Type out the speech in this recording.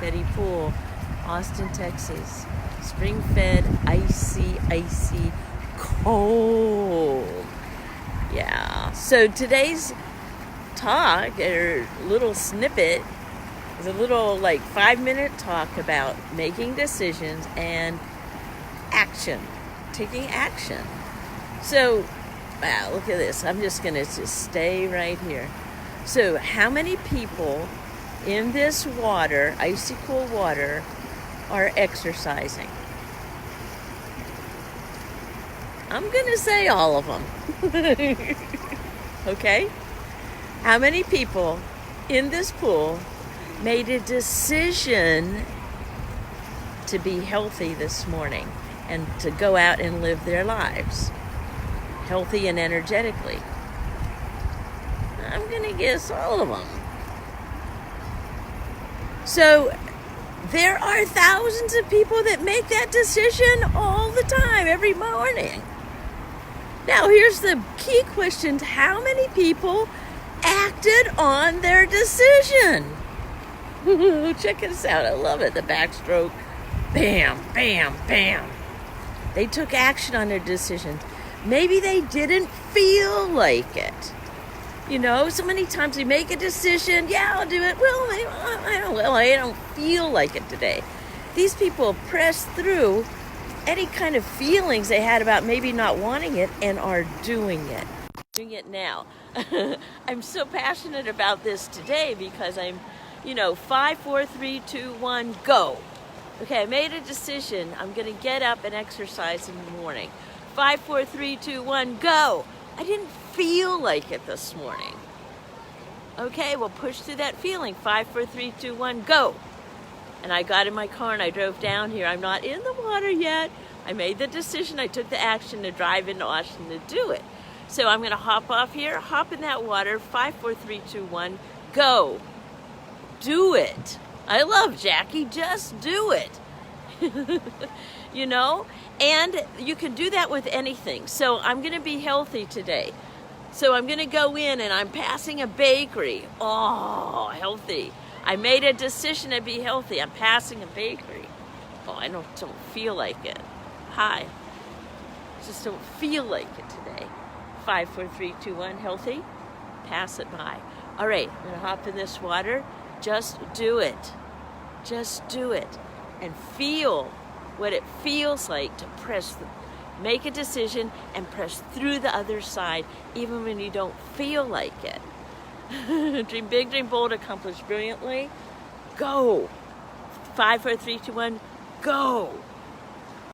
Betty Pool, Austin, Texas. Spring-fed, icy, cold. Yeah. So today's talk, or little snippet, is a little 5-minute talk about making decisions and action, taking action. So, wow, look at this. I'm just going to stay right here. So how many people in this water, icy cool water, are exercising? I'm going to say all of them. Okay? How many people in this pool made a decision to be healthy this morning and to go out and live their lives healthy and energetically? I'm going to guess all of them. So there are thousands of people that make that decision all the time, every morning. Now, here's the key question. How many people acted on their decision? Check this out. I love it. The backstroke. Bam, bam, bam. They took action on their decision. Maybe they didn't feel like it. You know, so many times we make a decision. Yeah, I'll do it. Well, I don't feel like it today. These people press through any kind of feelings they had about maybe not wanting it and are doing it. Doing it now. I'm so passionate about this today because I'm, 5, 4, 3, 2, 1, go. Okay, I made a decision. I'm going to get up and exercise in the morning. 5, 4, 3, 2, 1, go. I didn't feel like it this morning. Okay, well, push through that feeling. 5, 4, 3, 2, 1, go. And I got in my car and I drove down here. I'm not in the water yet. I made the decision. I took the action to drive into Austin to do it. So I'm going to hop off here, hop in that water. 5, 4, 3, 2, 1, go. Do it. I love Jackie. Just do it. And you can do that with anything. So I'm going to be healthy today. So I'm going to go in and I'm passing a bakery. Oh, healthy. I made a decision to be healthy. I'm passing a bakery. Oh, I don't feel like it. Hi. Just don't feel like it today. 5, 4, 3, 2, 1, healthy. Pass it by. All right, I'm going to hop in this water. Just do it. Just do it. And feel what it feels like to make a decision and press through the other side, even when you don't feel like it. Dream big, dream bold, accomplish brilliantly. Go. 5, 4, 3, 2, 1, go.